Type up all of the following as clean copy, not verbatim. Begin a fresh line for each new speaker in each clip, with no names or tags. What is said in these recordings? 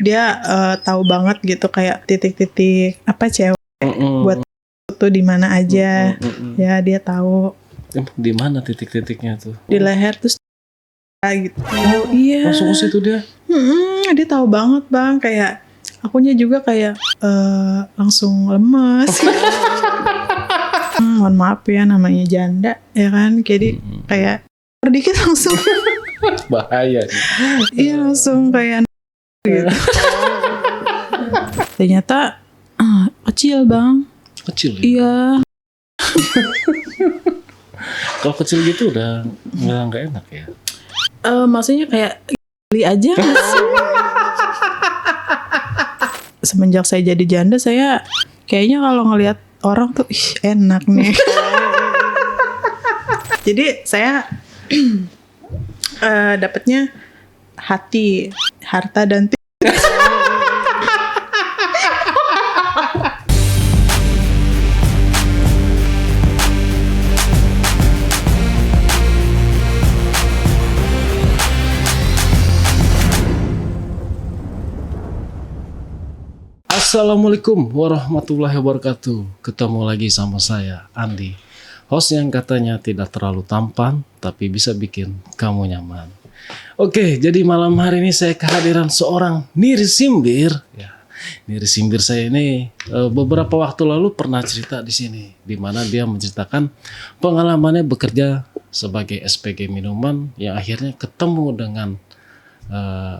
dia tahu banget gitu kayak titik-titik apa cewek buat tuh di mana aja. Ya dia tahu.
Di mana titik-titiknya tuh?
Di leher terus gitu. Oh iya.
Langsung ke situ dia.
Dia tahu banget bang, kayak akunya juga kayak langsung lemes. Mohon maaf ya namanya janda ya kan, jadi kayak dikit langsung
bahaya.
Iya langsung kayak gitu. Ternyata kecil bang.
Kecil ya?
Iya.
Kalau kecil gitu udah nggak enak ya?
Maksudnya kayak beli aja nggak sih? Semenjak saya jadi janda, saya kayaknya kalau ngelihat orang tuh enak nih. Jadi saya dapatnya hati, harta dan
Assalamualaikum warahmatullahi wabarakatuh. Ketemu lagi sama saya, Andi, host yang katanya tidak terlalu tampan tapi bisa bikin kamu nyaman. Oke, jadi malam hari ini saya kehadiran seorang narasumber. Ya, narasumber saya ini beberapa waktu lalu pernah cerita di sini, di mana dia menceritakan pengalamannya bekerja sebagai SPG minuman yang akhirnya ketemu dengan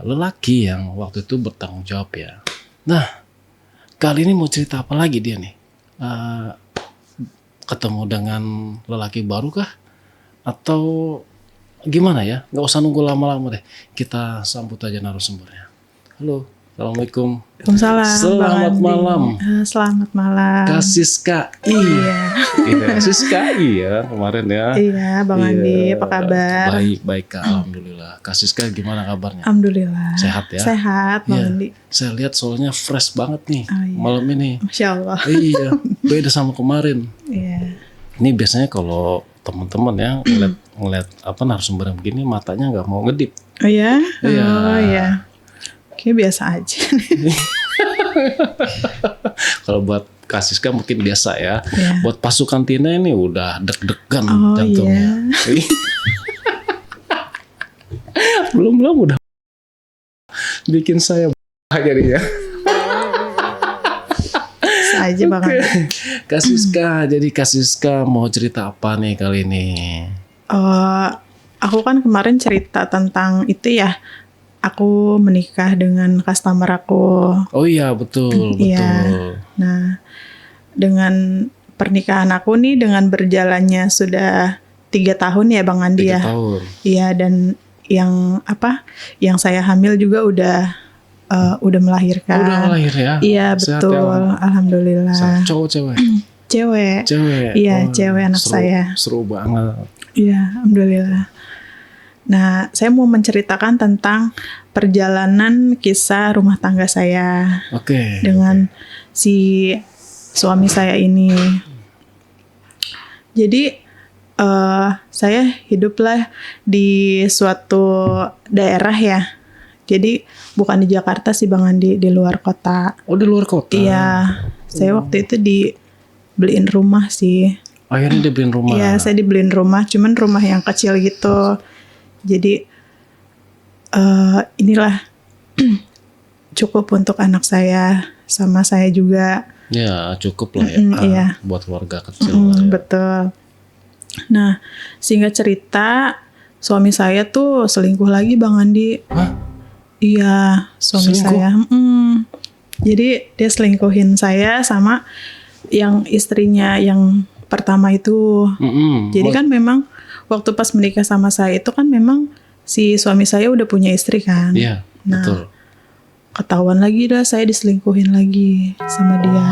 lelaki yang waktu itu bertanggung jawab ya. Nah, kali ini mau cerita apa lagi dia nih? Ketemu dengan lelaki baru kah? Atau gimana ya? Gak usah nunggu lama-lama deh. Kita sambut aja narasumbernya. Halo, Assalamualaikum.
Waalaikumsalam.
Selamat malam.
Selamat malam.
Kak Siska.
Iya.
Siska iya kemarin ya.
Iya, Bang Andi, apa kabar?
Baik Kak, alhamdulillah. Kak Siska gimana kabarnya?
Alhamdulillah.
Sehat ya?
Sehat, Bang Andi.
Saya lihat soalnya fresh banget nih
iya.
malam ini.
Masya Allah.
Iya, beda sama kemarin.
Iya.
Ini biasanya kalau teman-teman ya ngeliat apa narasumber yang begini matanya nggak mau ngedip.
Oh ya?
Iya.
Oh iya. Kayak biasa aja.
Kalau buat Kak Siska mungkin biasa ya.
Yeah.
Buat pasukan Tina ini udah deg-degan
oh,
jantungnya.
Iya.
Belum udah bikin saya jadinya.
Saja Bang Andi.
Kak Siska, jadi Kak Siska mau cerita apa nih kali ini?
Aku kan kemarin cerita tentang itu ya. Aku menikah dengan customer aku.
Oh iya betul.
Iya. Nah, dengan pernikahan aku nih dengan berjalannya sudah 3 tahun ya Bang Andi
3
ya.
tahun.
Iya, dan yang saya hamil juga udah melahirkan.
Udah melahir ya?
Iya betul.
Ya,
alhamdulillah.
Cowok cewek?
Cewek.
Cewek.
Iya cewek anak saya.
Seru banget.
Iya alhamdulillah. Nah, saya mau menceritakan tentang perjalanan kisah rumah tangga saya.
Oke.
Dengan si suami saya ini. Jadi saya hiduplah di suatu daerah ya. Jadi bukan di Jakarta sih Bang Andi, di luar kota.
Oh di luar kota?
Iya. Saya waktu itu dibeliin rumah sih.
Akhirnya dibeliin rumah?
Iya, saya dibeliin rumah. Cuman rumah yang kecil gitu. Jadi inilah cukup untuk anak saya sama saya juga.
Ya cukup lah ya.
Iya.
Buat keluarga kecil lah ya.
Betul. Nah, singkat cerita, suami saya tuh selingkuh lagi Bang Andi.
Hah?
Iya, suami
Selingkuh?
saya. Jadi dia selingkuhin saya sama yang istrinya yang pertama itu. Jadi kan memang waktu pas menikah sama saya itu kan memang si suami saya udah punya istri kan.
Iya,
nah,
betul.
Ketahuan lagi dah saya diselingkuhin lagi sama dia.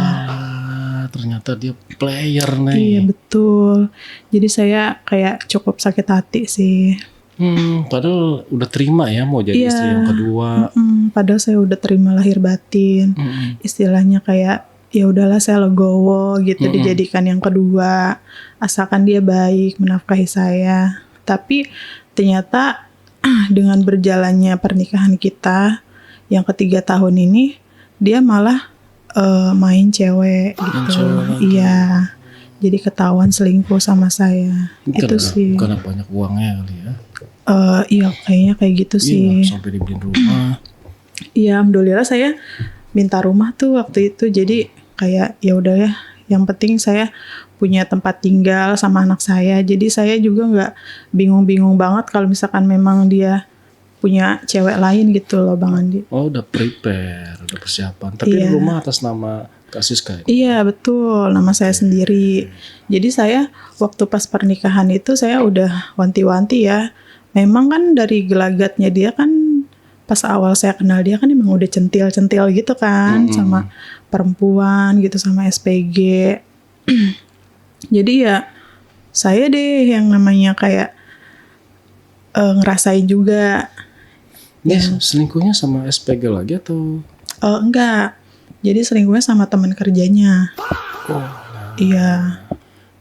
Ternyata dia player nih.
Iya betul. Jadi saya kayak cukup sakit hati sih.
Padahal udah terima ya mau jadi istri yang kedua.
Padahal saya udah terima lahir batin. Istilahnya kayak ya udahlah saya legowo gitu, dijadikan yang kedua asalkan dia baik menafkahi saya. Tapi ternyata dengan berjalannya pernikahan kita yang ketiga tahun ini dia malah main cewek gitu. Iya. Jadi ketahuan selingkuh sama saya. Itu sih.
Karena banyak uangnya kali ya.
Iya kayaknya kayak gitu sih.
Iya, sampai dibeliin rumah.
Iya, alhamdulillah saya minta rumah tuh waktu itu. Jadi kayak ya udah ya, yang penting saya punya tempat tinggal sama anak saya. Jadi saya juga nggak bingung-bingung banget kalau misalkan memang dia punya cewek lain gitu loh Bang Andi.
Oh, udah prepare, udah persiapan. Tapi
Iya.
rumah atas nama Kak Siska.
Iya betul, nama saya sendiri. Jadi saya waktu pas pernikahan itu saya udah wanti-wanti ya. Memang kan dari gelagatnya dia kan pas awal saya kenal dia kan emang udah centil-centil gitu kan sama perempuan gitu sama SPG. Jadi ya saya deh yang namanya kayak ngerasain juga.
Dia selingkuhnya sama SPG lagi atau?
Enggak. Jadi selingkuhnya sama teman kerjanya.
Oh,
Iya.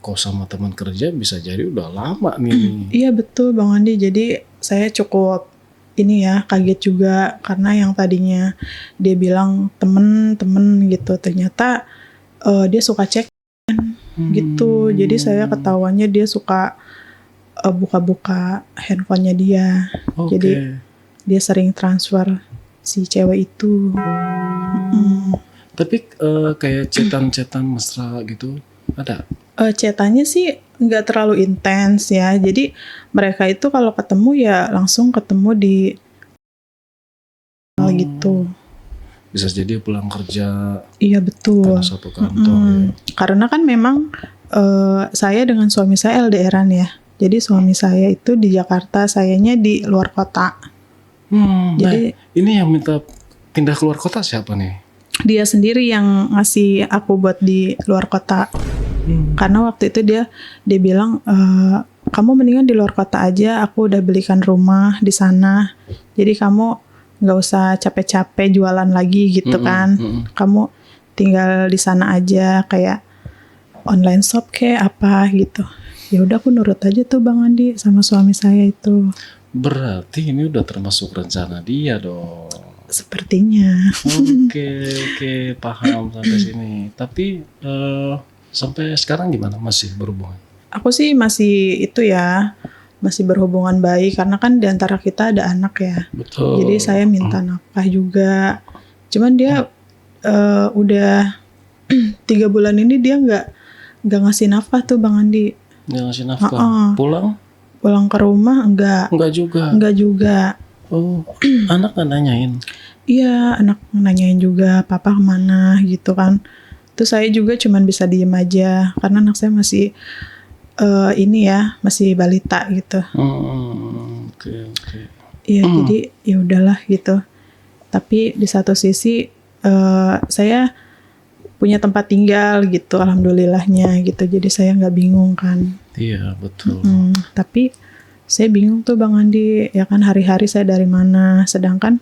kok sama teman kerja bisa jadi udah lama nih.
Iya betul Bang Andi. Jadi saya cukup ini ya kaget juga karena yang tadinya dia bilang temen gitu ternyata dia suka cek gitu. Jadi saya ketahuannya dia suka buka-buka handphonenya dia. Jadi dia sering transfer si cewek itu.
Tapi kayak cetan-cetan mesra gitu ada?
Cetannya sih nggak terlalu intens ya. Jadi mereka itu kalau ketemu ya langsung ketemu di gitu.
Bisa jadi pulang kerja.
Iya betul.
Karena satu kantor ya.
Karena kan memang saya dengan suami saya LDRan ya. Jadi suami saya itu di Jakarta, sayanya di luar kota. Jadi
ini yang minta pindah keluar kota siapa nih?
Dia sendiri yang ngasih aku buat di luar kota. Karena waktu itu dia bilang kamu mendingan di luar kota aja, aku udah belikan rumah di sana. Jadi kamu nggak usah capek-capek jualan lagi gitu kan. Kamu tinggal di sana aja kayak online shop kayak apa gitu. Ya udah aku nurut aja tuh Bang Andi sama suami saya itu.
Berarti ini udah termasuk rencana dia dong.
Sepertinya.
Oke, paham sampai sini. Tapi sampai sekarang gimana? Masih berhubungan?
Aku sih masih itu ya, masih berhubungan baik karena kan di antara kita ada anak ya.
Betul.
Jadi saya minta nafkah juga. Cuman dia udah 3 bulan ini dia nggak ngasih nafkah tuh Bang Andi.
Nggak ngasih nafkah. Pulang
ke rumah enggak. Enggak juga.
Oh, anak nggak nanyain?
Iya, anak nanyain juga papa kemana gitu kan. Terus saya juga cuman bisa diem aja karena anak saya masih ini ya, masih balita gitu.
Oke.
Iya, jadi ya udahlah gitu. Tapi di satu sisi saya punya tempat tinggal gitu, alhamdulillahnya gitu. Jadi saya nggak bingung kan.
Iya, betul.
Tapi saya bingung tuh Bang Andi, ya kan hari-hari saya dari mana, sedangkan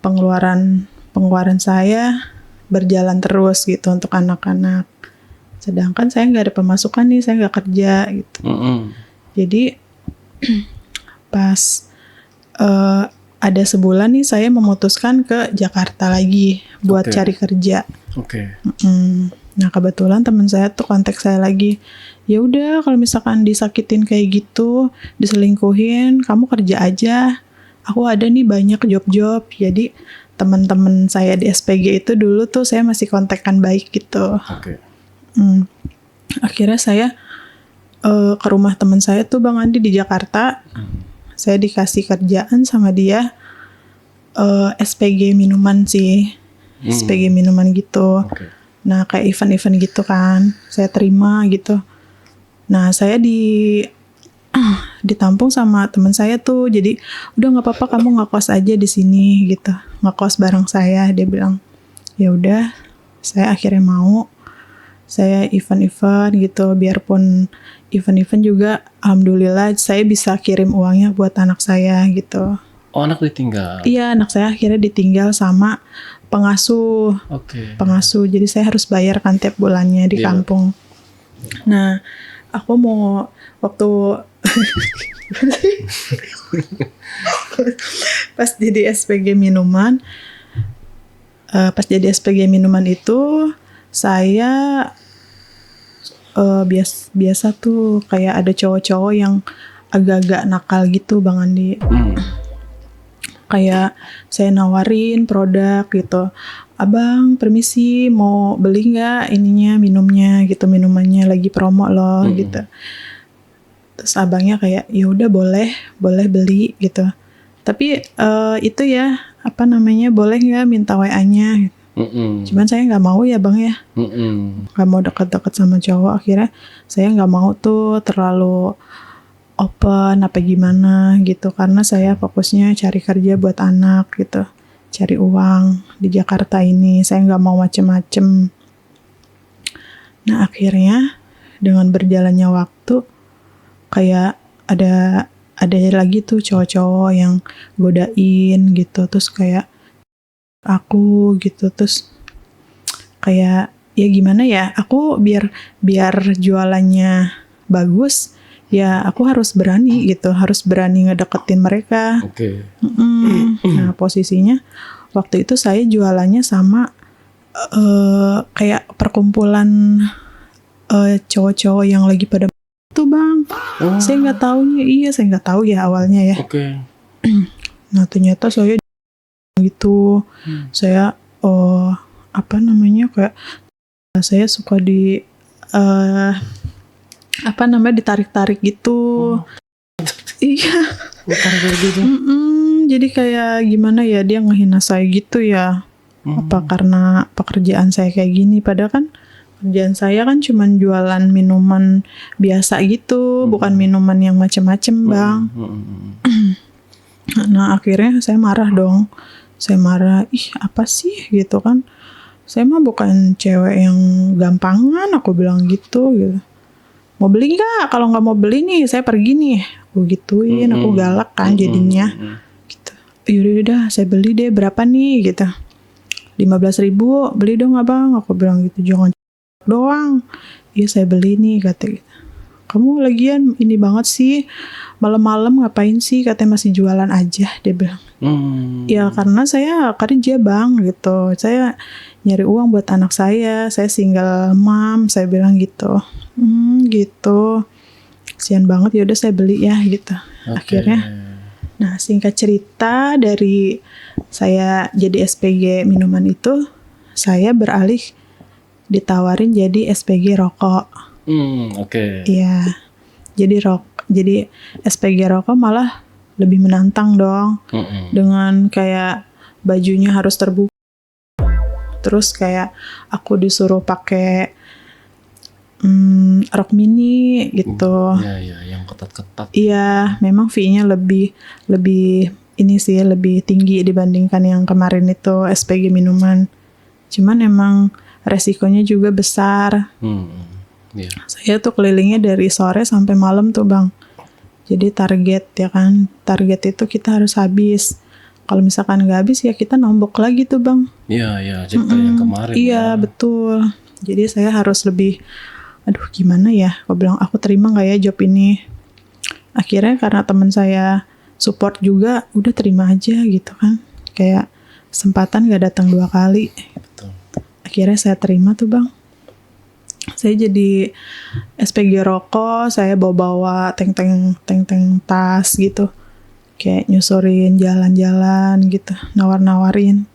pengeluaran saya berjalan terus gitu untuk anak-anak. Sedangkan saya nggak ada pemasukan nih, saya nggak kerja gitu. Jadi pas ada sebulan nih saya memutuskan ke Jakarta lagi buat cari kerja. Nah kebetulan teman saya tuh kontak saya lagi. Ya udah kalau misalkan disakitin kayak gitu, diselingkuhin, kamu kerja aja. Aku ada nih banyak job-job. Jadi teman-teman saya di SPG itu dulu tuh saya masih kontakkan baik gitu. Akhirnya saya ke rumah teman saya tuh Bang Andi di Jakarta. Saya dikasih kerjaan sama dia SPG minuman sih. SPG minuman gitu. Nah kayak event-event gitu kan. Saya terima gitu. Nah saya ditampung sama teman saya tuh, jadi udah nggak apa-apa kamu ngekos aja di sini gitu, ngekos bareng saya. Dia bilang ya udah, saya akhirnya mau. Saya event-event gitu, biarpun event-event juga alhamdulillah saya bisa kirim uangnya buat anak saya gitu.
Oh, anak ditinggal? Iya,
anak saya akhirnya ditinggal sama pengasuh. Pengasuh, jadi saya harus bayar kan tiap bulannya di kampung. Nah aku mau waktu Pas jadi SPG minuman, itu saya biasa tuh kayak ada cowok-cowok yang agak-agak nakal gitu Bang Andi. Kayak saya nawarin produk gitu, abang permisi mau beli nggak ininya minumnya gitu, minumannya lagi promo loh gitu. Terus abangnya kayak ya udah boleh beli gitu. Tapi itu ya apa namanya, boleh nggak minta WA-nya gitu. Cuman saya nggak mau ya bang ya, nggak mau dekat-dekat sama cowok. Akhirnya saya nggak mau tuh terlalu open apa gimana gitu, karena saya fokusnya cari kerja buat anak gitu, cari uang di Jakarta ini. Saya nggak mau macem-macem. Nah akhirnya dengan berjalannya waktu kayak ada lagi tuh cowok-cowok yang godain gitu, terus kayak aku gitu, terus kayak ya gimana ya, aku biar jualannya bagus ya aku harus berani gitu, harus berani ngedeketin mereka. Nah posisinya waktu itu saya jualannya sama kayak perkumpulan cowok-cowok yang lagi pada tuh bang. Saya nggak tahu ya awalnya ya. Nah ternyata saya gitu, saya apa namanya, kayak saya suka di apa namanya, ditarik-tarik gitu. Iya. Gitu. Jadi kayak gimana ya, dia ngehina saya gitu ya. Apa karena pekerjaan saya kayak gini, padahal kan kerjaan saya kan cuman jualan minuman biasa gitu, bukan minuman yang macem-macem bang. Nah akhirnya saya marah dong. Saya marah, ih apa sih gitu kan. Saya mah bukan cewek yang gampangan, aku bilang gitu. Mau beli nggak? Kalau nggak mau beli nih, saya pergi nih. Aku gituin, aku galak kan jadinya. Gitu. Yaudah, saya beli deh, berapa nih gitu. 15.000, beli dong abang. Aku bilang gitu, jangan doang. Iya saya beli nih, kata gitu. Kamu lagian ini banget sih, malam-malam ngapain sih, katanya masih jualan aja, dia bilang. Ya karena saya kerja bang gitu, saya nyari uang buat anak saya single mom, saya bilang gitu. Gitu, kasian banget, yaudah saya beli ya gitu. Akhirnya, nah singkat cerita, dari saya jadi SPG minuman itu, saya beralih ditawarin jadi SPG rokok. Iya, jadi SPG rokok malah lebih menantang dong. Dengan kayak bajunya harus terbuka, terus kayak aku disuruh pakai rok mini gitu.
Iya, yang ketat-ketat.
Iya, memang fee-nya lebih ini sih, lebih tinggi dibandingkan yang kemarin itu SPG minuman. Cuman emang resikonya juga besar. Saya tuh kelilingnya dari sore sampai malam tuh bang. Jadi target ya kan, target itu kita harus habis. Kalau misalkan nggak habis ya kita nombok lagi tuh bang.
Iya, cerita yang kemarin.
Iya betul. Jadi saya harus lebih, aduh gimana ya, aku bilang aku terima nggak ya job ini. Akhirnya karena teman saya support juga, udah terima aja gitu kan. Kayak kesempatan nggak datang 2 kali.
Betul.
Akhirnya saya terima tuh bang. Saya jadi SPG rokok, saya bawa teng tas gitu. Kayak nyusurin jalan-jalan gitu, nawar-nawarin.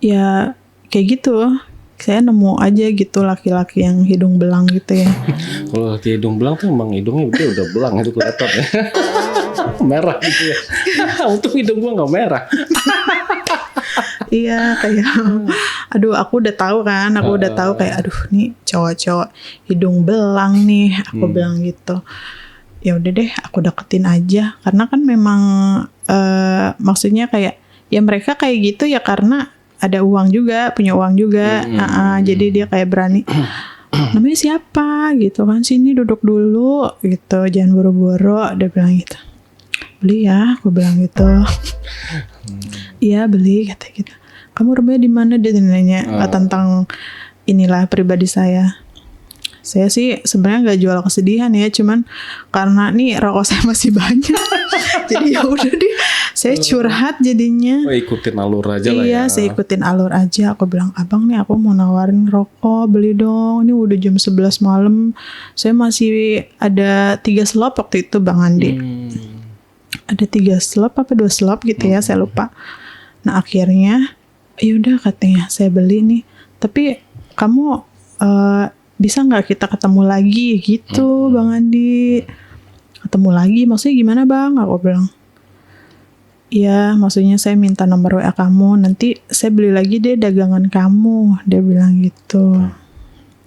Ya kayak gitu. Saya nemu aja gitu laki-laki yang hidung belang gitu ya.
Kalau laki hidung belang tuh emang hidungnya udah belang itu kelihatan ya. Merah gitu ya. Untuk hidung gua nggak merah.
Iya kayak, aduh aku udah tahu kan, kayak aduh nih cowok-cowok hidung belang nih, aku bilang gitu. Ya udah deh, aku deketin aja, karena kan memang maksudnya kayak ya mereka kayak gitu ya karena ada uang juga, punya uang juga. Jadi dia kayak berani. Namanya siapa gitu kan, sini duduk dulu gitu, jangan buru-buru, dia bilang gitu. Beli ya, aku bilang gitu. Iya beli, kata gitu. Kamu rumahnya di mana, dia nanya tentang inilah pribadi saya Saya sih sebenarnya nggak jual kesedihan ya, cuman karena nih rokok saya masih banyak, jadi ya udah deh, saya curhat jadinya.
Ikutin alur aja lah ya.
Iya, saya ikutin alur aja. Aku bilang, abang nih aku mau nawarin rokok, beli dong. Ini udah jam 11 malam, saya masih ada 3 slop waktu itu Bang Andi. Ada 3 slop apa 2 slop gitu ya, saya lupa. Nah akhirnya, yaudah katanya saya beli nih. Tapi kamu bisa nggak kita ketemu lagi gitu Bang Andi? Ketemu lagi maksudnya gimana Bang? Aku bilang, ya maksudnya saya minta nomor WA kamu, nanti saya beli lagi deh dagangan kamu, dia bilang gitu.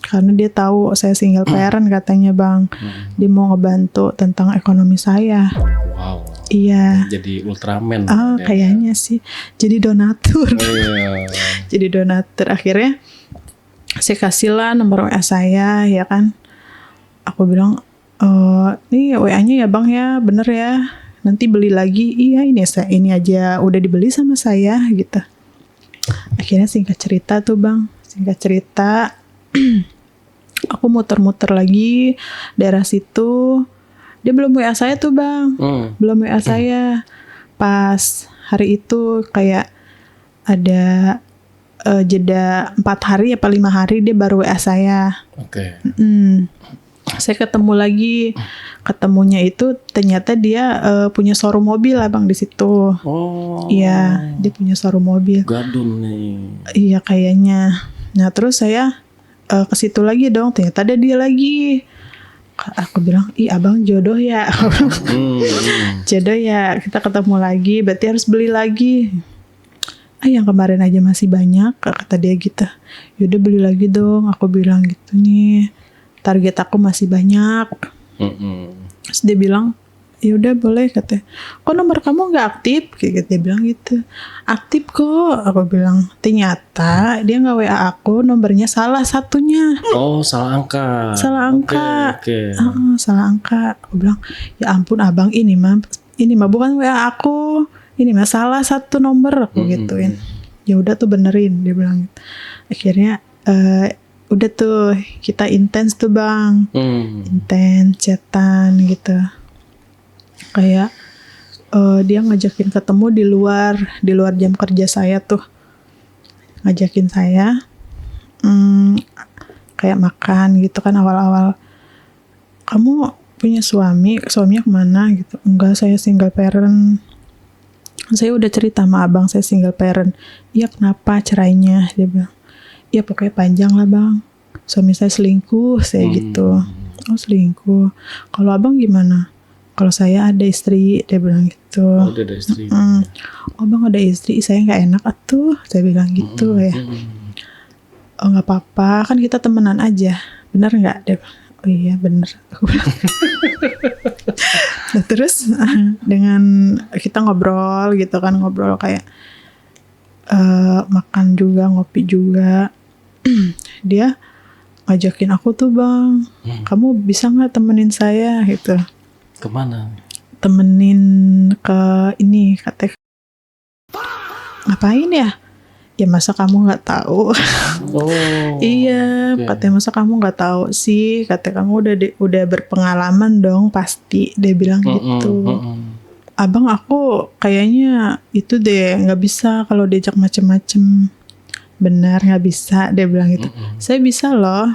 Karena dia tahu saya single parent katanya Bang. Dia mau ngebantu tentang ekonomi saya.
Wow.
Iya.
Jadi Ultraman.
Kayaknya sih. Jadi donatur.
Iya.
Jadi donatur. Akhirnya saya kasih lah nomor WA saya, ya kan. Aku bilang, nih WA-nya ya Bang ya, bener ya. Nanti beli lagi. Iya ini aja udah dibeli sama saya gitu. Akhirnya singkat cerita tuh Bang. Singkat cerita, aku muter-muter lagi daerah situ. Dia belum WA saya tuh Bang. Belum WA saya. Pas hari itu kayak ada jeda 4 hari apa 5 hari dia baru WA saya.
Oke.
Saya ketemu lagi. Ketemunya itu ternyata dia punya showroom mobil lah Bang di situ.
Oh.
Iya, dia punya showroom mobil.
Gadun nih.
Iya kayaknya. Nah terus saya ke situ lagi dong. Ternyata ada dia lagi. Aku bilang, ih abang jodoh ya. Jodoh ya, kita ketemu lagi. Berarti harus beli lagi. Yang kemarin aja masih banyak, kata dia gitu. Yaudah beli lagi dong. Aku bilang gitu nih. Target aku masih banyak. Terus dia bilang, yaudah boleh katanya. Kok nomor kamu nggak aktif? Kayak dia bilang gitu. Aktif kok. Aku bilang. Ternyata dia nggak WA aku. Nomornya salah satunya.
Oh salah angka.
Salah angka.
Okay.
Salah angka. Aku bilang, ya ampun abang ini mah bukan WA aku. Ini mah salah satu nomor. Aku gituin. Ya udah tuh benerin. Dia bilang. Akhirnya udah tuh kita intens tuh Bang. Intens chatan gitu. Kayak dia ngajakin ketemu di luar jam kerja saya tuh. Ngajakin saya kayak makan gitu kan awal-awal. Kamu punya suaminya kemana gitu? Enggak, saya single parent. Saya udah cerita sama abang saya single parent. Iya kenapa cerainya? Dia bilang, ya pokoknya panjang lah Bang. Suami saya selingkuh, saya gitu. Oh selingkuh. Kalau abang gimana? Kalau saya ada istri, dia bilang gitu.
Oh dia ada istri.
Oh bang ada istri, saya nggak enak atuh, saya bilang gitu ya. Oh nggak apa-apa, kan kita temenan aja, benar nggak? Dia bilang, oh iya benar. Nah terus dengan kita ngobrol gitu kan, ngobrol kayak makan juga, ngopi juga. Dia ngajakin aku tuh Bang, kamu bisa nggak temenin saya gitu.
Kemana?
Temenin ke ini katanya. Ngapain ya? Ya masa kamu nggak tahu? Iya, katanya masa kamu nggak tahu sih? Katanya kamu udah berpengalaman dong pasti. Dia bilang gitu. Abang aku kayaknya itu deh nggak bisa kalau diajak macem-macem. Benar nggak bisa, dia bilang gitu. Saya bisa loh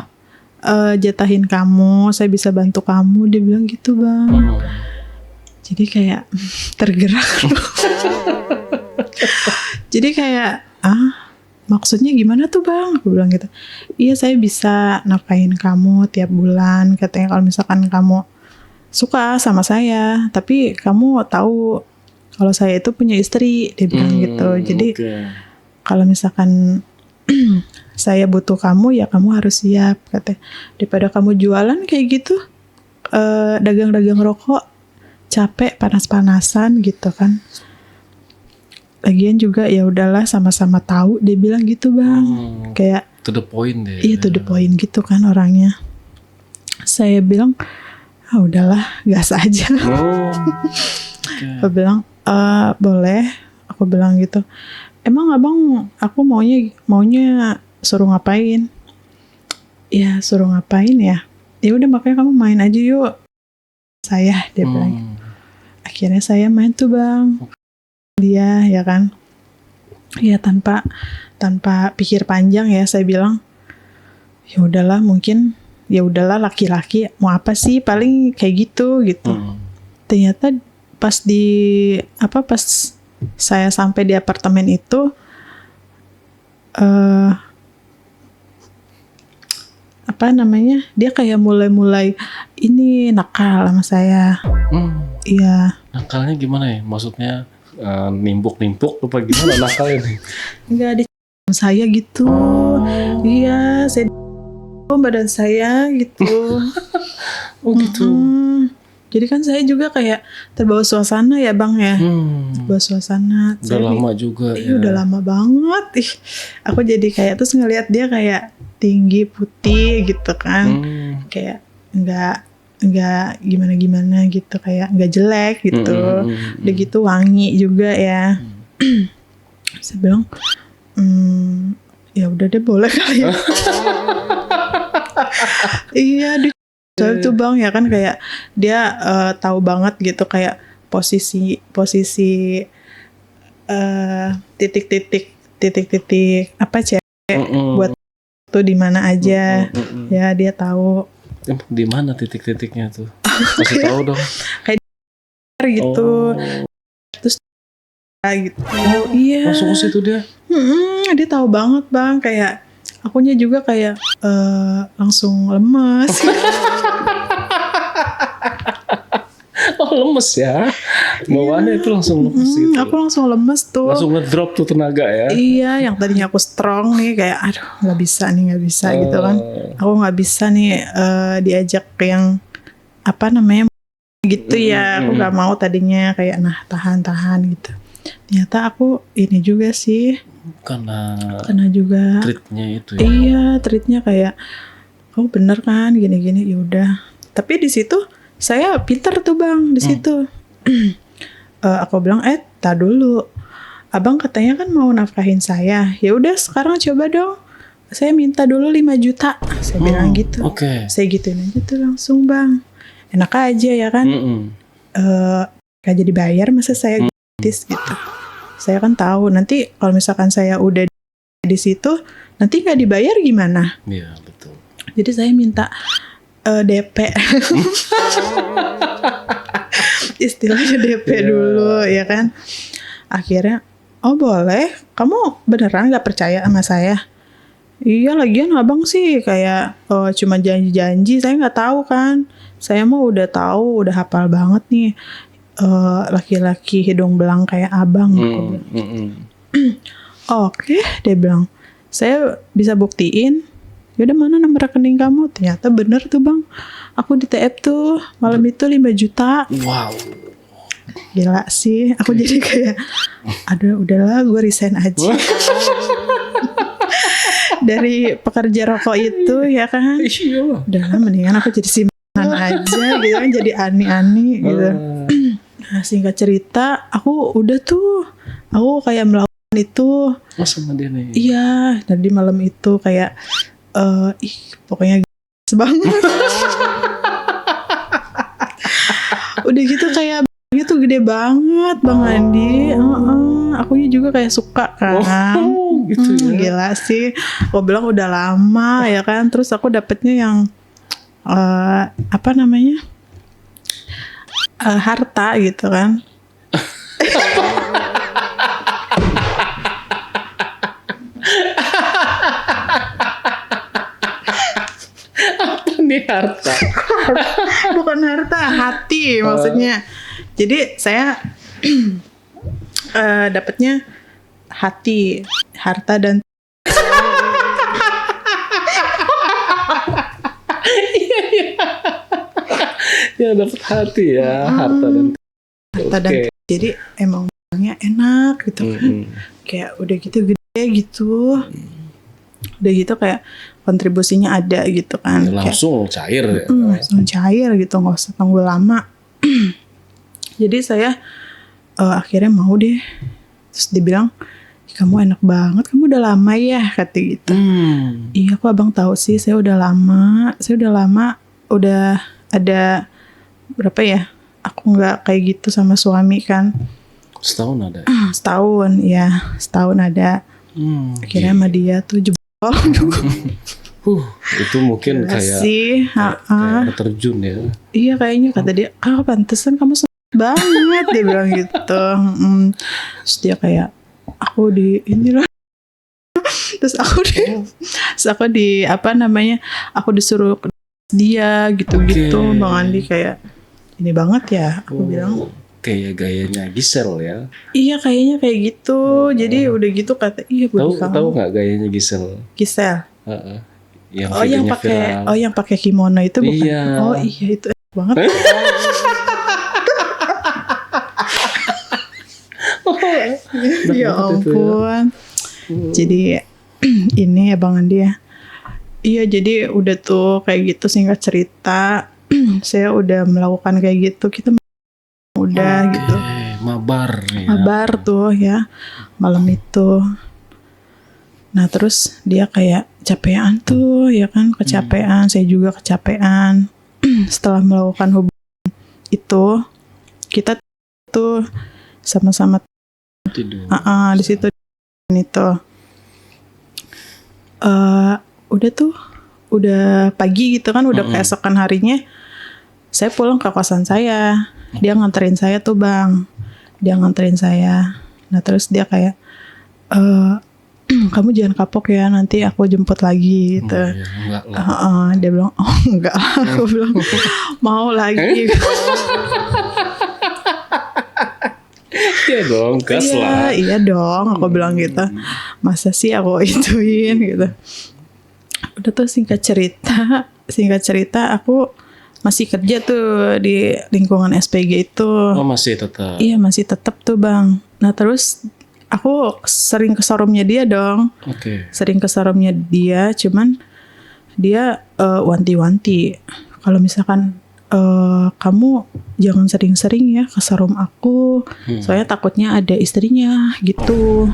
jatahin kamu, saya bisa bantu kamu, dia bilang gitu Bang. Jadi kayak tergerak. Jadi kayak maksudnya gimana tuh Bang? Aku bilang gitu. Iya saya bisa nafkahin kamu tiap bulan. Katanya kalau misalkan kamu suka sama saya, tapi kamu tahu kalau saya itu punya istri, dia bilang gitu. Jadi kalau misalkan saya butuh kamu ya kamu harus siap katanya. Daripada kamu jualan kayak gitu, dagang-dagang rokok capek panas-panasan gitu kan. Lagian juga ya udahlah sama-sama tahu, dia bilang gitu Bang. Kayak
to the point deh.
Iya to the point gitu kan orangnya. Saya bilang udahlah gas aja. Aku bilang boleh. Aku bilang gitu. Emang abang aku maunya suruh ngapain? Ya suruh ngapain ya? ya udah makanya kamu main aja yuk. Saya dia bilang. Akhirnya saya main tuh Bang. Dia ya kan. Ya tanpa pikir panjang ya saya bilang. Ya udahlah mungkin ya udahlah laki-laki mau apa sih paling kayak gitu. Ternyata pas saya sampai di apartemen itu dia kayak mulai ini nakal sama saya. Iya.
Nakalnya gimana ya? Maksudnya nimpuk apa gimana nakalnya nih?
Enggak, di saya gitu. Iya, saya badan saya gitu.
Oh gitu.
Jadi kan saya juga kayak terbawa suasana ya Bang ya. Terbawa suasana.
Udah lama juga ya.
Udah lama banget. Aku jadi kayak terus ngelihat dia kayak tinggi putih gitu kan. Kayak enggak gimana gitu, kayak enggak jelek gitu. Udah gitu wangi juga ya. Saya bilang ya udah deh boleh kali ya. Iya soalnya tuh Bang ya kan kayak dia tahu banget gitu kayak posisi titik-titik apa cewek buat tuh di mana aja. Ya dia tahu.
Di mana titik-titiknya tuh? Kasih tahu dong.
Kayak gitu. Terus gitu. Iya.
Langsung ke situ dia.
Dia tahu banget Bang, kayak akunya juga kayak langsung lemes.
Oh lemes ya. Bawaannya itu langsung lemes gitu.
Aku langsung lemes tuh.
Langsung ngedrop tuh tenaga ya.
Iya, yang tadinya aku strong nih kayak aduh nggak bisa gitu kan. Aku nggak bisa nih diajak ke yang apa namanya gitu ya. Aku nggak mau tadinya kayak tahan gitu. Ternyata aku ini juga sih. Karena juga
treatnya itu ya.
Iya, treatnya kayak oh bener kan gini-gini ya udah. Tapi di situ saya pinter tuh Bang di situ. Aku bilang tar dulu. Abang katanya kan mau nafkahin saya. Ya udah sekarang coba dong. Saya minta dulu 5 juta. Saya bilang gitu. Saya gituin aja tuh langsung Bang. Enak aja ya kan. Gak jadi bayar masa saya gratis gitu. Saya kan tahu nanti kalau misalkan saya udah di situ nanti nggak dibayar gimana?
Iya betul.
Jadi saya minta DP. Istilahnya DP dulu ya kan. Akhirnya oh boleh, kamu beneran gak percaya sama saya? Iya lagian abang sih kayak cuma janji-janji, saya gak tahu kan. Saya mah udah tahu, udah hafal banget nih laki-laki hidung belang kayak abang. Oke, dia bilang saya bisa buktiin. Yaudah mana nomor rekening kamu? Ternyata bener tuh Bang. Aku di TF tuh malam itu 5 juta.
Wow.
Gila sih. Aku jadi kayak aduh udahlah gue resign aja. Dari pekerja rokok itu ya kan. Udahlah mendingan aku jadi simpanan aja gitu kan. Jadi ani-ani gitu. Nah singkat cerita aku udah tuh. Aku kayak melakukan itu.
Sama dia nih.
Iya. Tadi malam itu kayak pokoknya banget. Udah gitu kayak itu gede banget Bang Andi. Akunya juga kayak suka kan.
Gitu ya.
Gila sih. Aku bilang udah lama ya kan. Terus aku dapetnya yang apa namanya harta gitu kan.
Ini harta.
Bukan harta, hati maksudnya. Jadi saya dapatnya hati, harta dan
ya dapat hati ya, harta dan
jadi emang orangnya enak gitu kan. Kayak udah gitu gede gitu. Udah gitu kayak kontribusinya ada gitu kan.
Langsung cair ya.
Langsung cair gitu, gak usah tunggu lama. Jadi saya akhirnya mau deh. Terus dia bilang, kamu enak banget, kamu udah lama ya kata gitu. Iya kok abang tahu sih, saya udah lama udah ada berapa ya? Aku nggak kayak gitu sama suami kan.
Setahun ada.
Setahun ada. Akhirnya sama dia tuh jebol.
Itu mungkin kayak terjun ya.
Iya kayaknya kata dia, pantesan kamu banget dia bilang gitu. Terus dia kayak aku di ini loh. Terus aku di apa namanya? Aku disuruh dia gitu-gitu. Bang Andi kayak ini banget ya. Aku bilang
kayak gayanya Gisel ya.
Iya kayaknya kayak gitu. Jadi udah gitu kata
tahu nggak gayanya Gisel?
Yang pakai kimono itu bukan?
Iya.
Oh iya itu banget. Ya ampun. Jadi ini ya Bang Andi ya. Iya jadi udah tuh kayak gitu singkat cerita. Saya udah melakukan kayak gitu. Kita udah gitu.
Mabar ya.
Mabar tuh ya malam itu. Nah terus dia kayak capean tuh ya kan, kecapean. Saya juga kecapean. Setelah melakukan hubungan itu kita tuh sama-sama
tidur.
Di situ itu udah pagi gitu kan, udah keesokan harinya saya pulang ke kosan saya. Dia nganterin saya tuh Bang. Nah terus dia kayak kamu jangan kapok ya, nanti aku jemput lagi gitu.
Enggak lah.
Dia bilang enggak lah. Aku bilang mau lagi.
Iya dong, gas lah.
Iya dong, aku bilang gitu. Masa sih aku ituin gitu. Udah tuh singkat cerita aku masih kerja tuh di lingkungan SPG itu.
Oh masih tetap?
Iya masih tetap tuh Bang. Nah terus aku sering ke showroomnya dia dong. Sering ke showroomnya dia, cuman dia wanti-wanti. Kalau misalkan kamu jangan sering-sering ya ke showroom aku, soalnya takutnya ada istrinya gitu.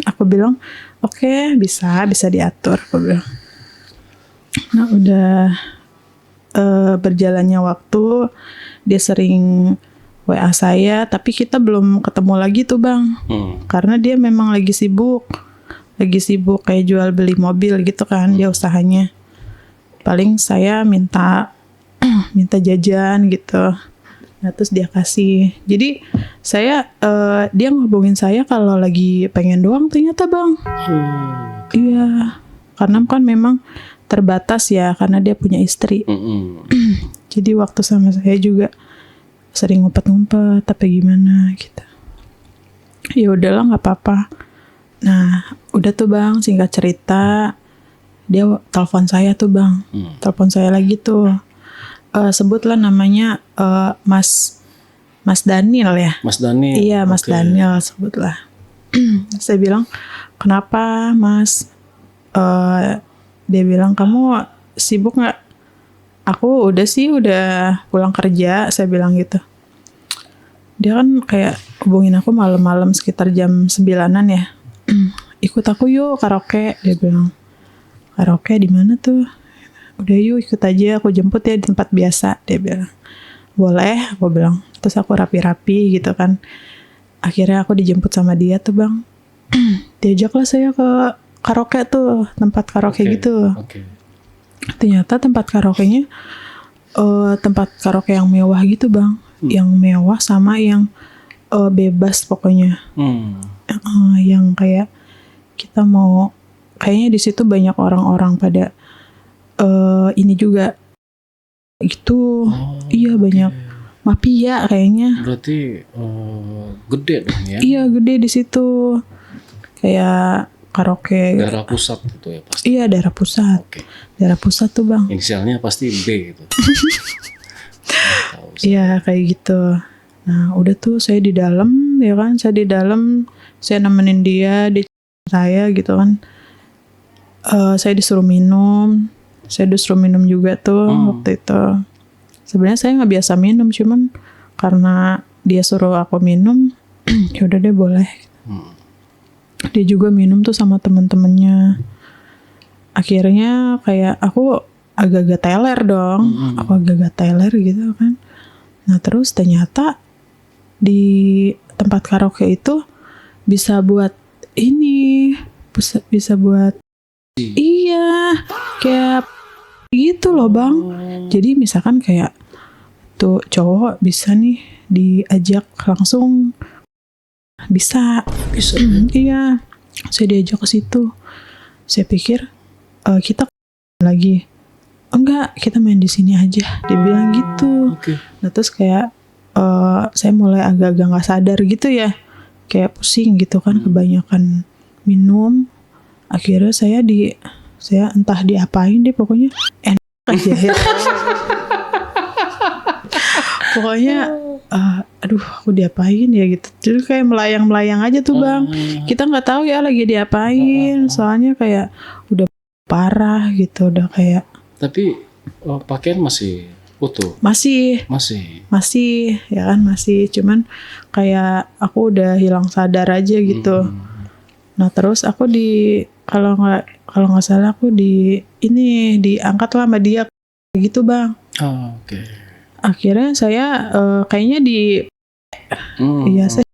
Aku bilang oke, bisa diatur. Aku bilang. Nah udah berjalannya waktu, dia sering WA saya, tapi kita belum ketemu lagi tuh Bang, karena dia memang lagi sibuk kayak jual beli mobil gitu kan, dia usahanya. Paling saya minta jajan gitu. Nah terus dia kasih. Jadi dia ngehubungin saya kalau lagi pengen doang ternyata Bang. Iya, karena kan memang terbatas ya, karena dia punya istri. Jadi waktu sama saya juga sering ngumpet-ngumpet tapi gimana gitu. Ya udahlah nggak apa-apa. Nah udah tuh Bang, singkat cerita dia telepon saya tuh Bang. Telepon saya lagi tuh. Sebutlah namanya Mas Daniel ya.
Mas Daniel.
Iya Mas Daniel sebutlah. Saya bilang kenapa Mas? Dia bilang kamu sibuk nggak? Aku udah pulang kerja. Saya bilang gitu. Dia kan kayak hubungin aku malam-malam sekitar jam 9-an ya. Ikut aku yuk karaoke. Dia bilang karaoke di mana tuh? Udah yuk ikut aja, aku jemput ya di tempat biasa. Dia bilang boleh, aku bilang. Terus aku rapi-rapi gitu kan. Akhirnya aku dijemput sama dia tuh Bang. Diajaklah saya ke karaoke tuh, tempat karaoke gitu. Ternyata tempat karaoke-nya tempat karaoke yang mewah gitu Bang. Yang mewah sama yang bebas pokoknya. Yang kayak kita mau, kayaknya di situ banyak orang-orang pada ini juga gitu. Iya banyak mafia kayaknya.
Berarti gede dong ya?
Iya gede di situ. Kayak karaoke.
Daerah pusat itu ya pasti?
Iya daerah pusat. Daerah pusat tuh Bang.
Inisialnya pasti B gitu.
Iya kayak gitu. Nah udah tuh saya di dalam ya kan. Saya nemenin dia saya gitu kan. Saya disuruh minum. Juga tuh waktu itu. Sebenarnya saya nggak biasa minum, cuman karena dia suruh aku minum, ya udah deh boleh. Dia juga minum tuh sama teman-temannya. Akhirnya kayak aku agak-agak teler dong. Aku agak-agag teler gitu kan. Nah terus ternyata di tempat karaoke itu bisa buat ini, bisa buat iya kayak gitu loh bang. Jadi misalkan kayak tuh cowok bisa nih diajak langsung, bisa. Iya, saya diajak ke situ. Saya pikir kita lagi, enggak, kita main di sini aja. Dia bilang gitu. Nah terus kayak saya mulai agak-agak nggak sadar gitu ya, kayak pusing gitu kan, kebanyakan minum. Akhirnya saya entah diapain deh, pokoknya enak aja ya. Pokoknya aduh aku diapain ya gitu. Jadi kayak melayang-melayang aja tuh bang. Kita nggak tahu ya lagi diapain. Soalnya kayak udah parah gitu, udah kayak.
Tapi pakaian masih utuh? Masih
ya kan, masih. Cuman kayak aku udah hilang sadar aja gitu. Nah terus aku kalau nggak salah aku diangkat lah sama dia gitu bang. Akhirnya saya kayaknya iya saya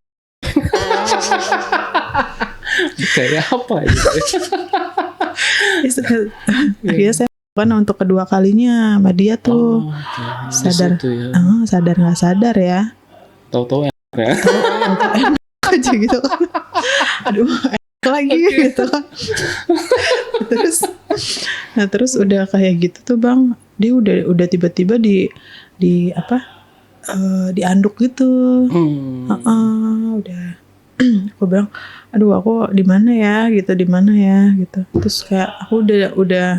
kayak apa gitu.
Akhirnya saya kan untuk kedua kalinya sama dia tuh. Sadar nggak sadar ya.
Tahu-tahu enak ya.
Enak aja gitu kan. Aduh enak lagi gitu kan. Terus udah kayak gitu tuh bang. Dia udah tiba-tiba dianduk gitu. Udah. Aku bilang, aduh aku di mana ya gitu. Terus kayak aku udah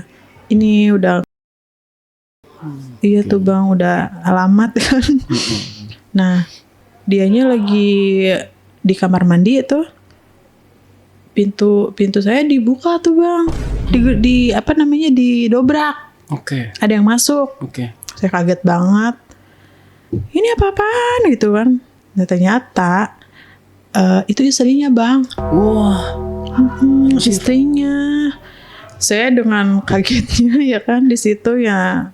iya tuh bang, udah alamat kan. Nah dianya lagi di kamar mandi itu, pintu saya dibuka tuh bang, didobrak. Ada yang masuk. Saya kaget banget. Ini apa-apaan gitu kan. Nah ternyata itu istrinya bang. Istrinya. Saya dengan kagetnya ya kan di situ ya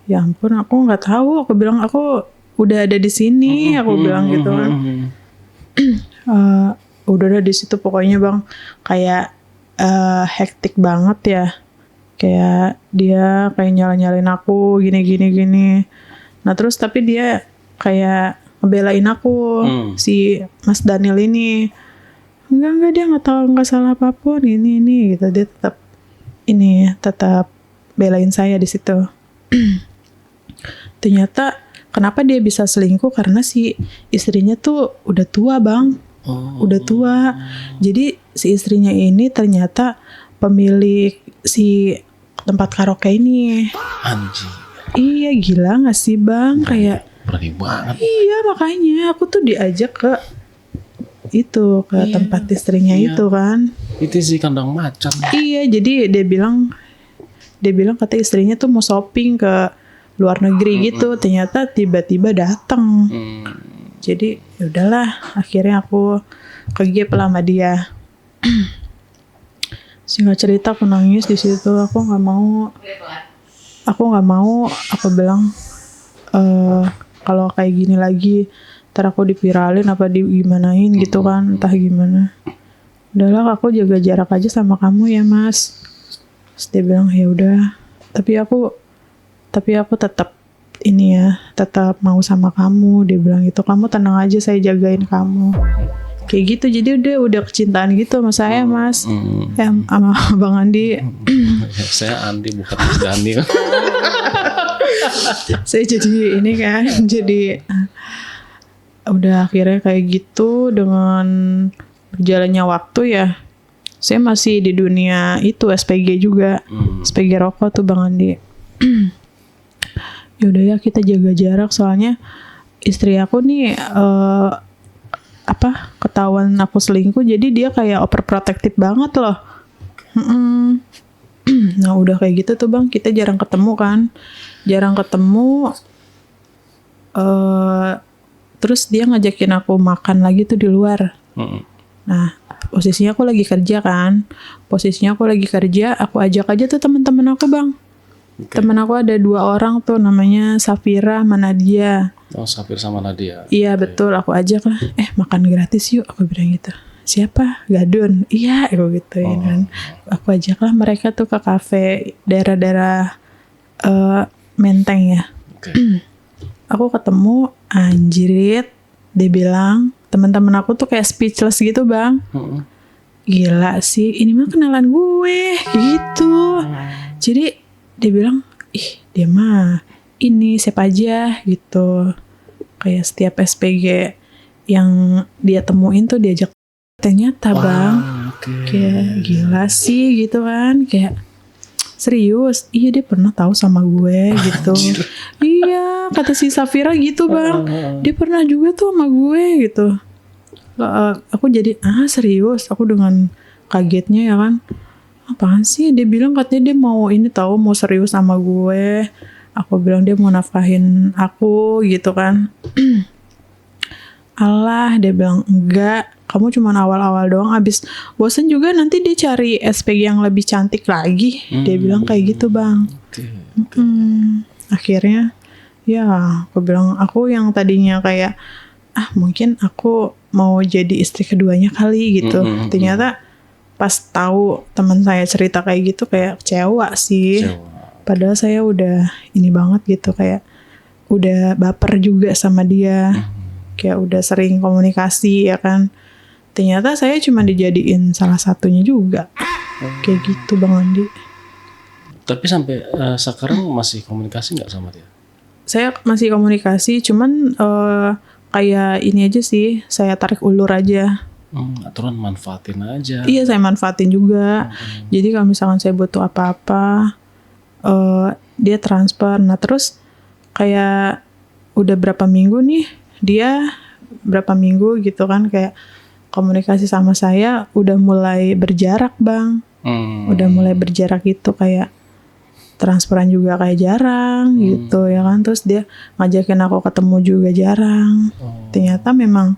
ampun, aku nggak tahu. Aku bilang aku udah ada di sini. Aku bilang gitu kan. Udah di situ pokoknya bang, kayak hektik banget ya. Kayak dia kayak nyalain aku gini. Nah terus tapi dia kayak ngebelain aku, si Mas Daniel ini. Enggak dia nggak salah apapun ini gitu. Dia tetap belain saya di situ. Ternyata kenapa dia bisa selingkuh, karena si istrinya tuh udah tua bang. Udah tua. Jadi si istrinya ini ternyata pemilik si tempat karaoke ini.
Anjing.
Iya gila gak sih bang? Kayak
berani banget.
Iya makanya aku tuh diajak ke tempat istrinya itu kan.
Itu sih kandang macan.
Iya, jadi dia bilang kata istrinya tuh mau shopping ke luar negeri gitu. Ternyata tiba-tiba datang. Jadi yaudahlah, akhirnya aku kegep lah sama dia. Singkat cerita aku nangis di situ. Aku nggak mau. Aku bilang kalau kayak gini lagi, ntar aku dipiralin apa gimanain gitu kan, entah gimana. Udahlah aku jaga jarak aja sama kamu ya mas. Terus dia bilang ya udah, tapi aku tetap tetap mau sama kamu. Dia bilang gitu, kamu tenang aja, saya jagain kamu kayak gitu. Jadi udah kecintaan gitu sama saya mas. Sama Bang Andi.
Saya Andi bukan Mas Daniel.
Saya jadi ini kan, jadi udah akhirnya kayak gitu. Dengan berjalannya waktu ya, saya masih di dunia itu SPG juga. SPG rokok tuh Bang Andi. Yaudah ya kita jaga jarak, soalnya istri aku nih ketahuan aku selingkuh, jadi dia kayak overprotective banget loh. Nah udah kayak gitu tuh bang, kita jarang ketemu kan. Terus dia ngajakin aku makan lagi tuh di luar. Nah posisinya aku lagi kerja, aku ajak aja tuh teman-teman aku bang. Temen aku ada 2 orang tuh, namanya Safira sama Nadia.
Oh, Safir sama Nadia.
Iya betul, aku ajak lah. Makan gratis yuk, aku bilang gitu. Siapa? Gadun. Iya, aku gituin kan. Aku ajak lah mereka tuh ke kafe daerah-daerah Menteng ya. Aku ketemu, anjrit, dia bilang teman-teman aku tuh kayak speechless gitu bang. Gila sih, ini mah kenalan gue gitu. Jadi dia bilang, dia mah ini siapa aja gitu. Kayak setiap SPG yang dia temuin tuh diajak, ternyata bang. Kayak gila sih gitu kan. Kayak serius, iya dia pernah tahu sama gue gitu. Iya, kata si Safira gitu bang, dia pernah juga tuh sama gue gitu. Aku jadi serius, aku dengan kagetnya ya kan. Apaan sih, dia bilang katanya dia mau ini tahu, mau serius sama gue. Aku bilang dia mau nafkahin aku gitu kan. Allah, dia bilang enggak, kamu cuma awal-awal doang, abis bosen juga nanti dia cari SPG yang lebih cantik lagi. Dia bilang kayak gitu bang. Akhirnya ya aku bilang, aku yang tadinya kayak mungkin aku mau jadi istri keduanya kali gitu. Ternyata pas tahu teman saya cerita kayak gitu kayak kecewa sih. Padahal saya udah ini banget gitu, kayak udah baper juga sama dia. Kayak udah sering komunikasi ya kan. Ternyata saya cuma dijadiin salah satunya juga. Kayak gitu Bang Andi.
Tapi sampai sekarang masih komunikasi nggak sama dia?
Saya masih komunikasi, cuman kayak ini aja sih, saya tarik ulur aja.
Aturan manfaatin aja.
Iya, saya manfaatin juga. Jadi kalau misalkan saya butuh apa-apa, dia transfer. Nah terus kayak udah berapa minggu nih, dia berapa minggu gitu kan kayak komunikasi sama saya udah mulai berjarak bang. Udah mulai berjarak gitu, kayak transferan juga kayak jarang gitu ya kan. Terus dia ngajakin aku ketemu juga jarang. Ternyata memang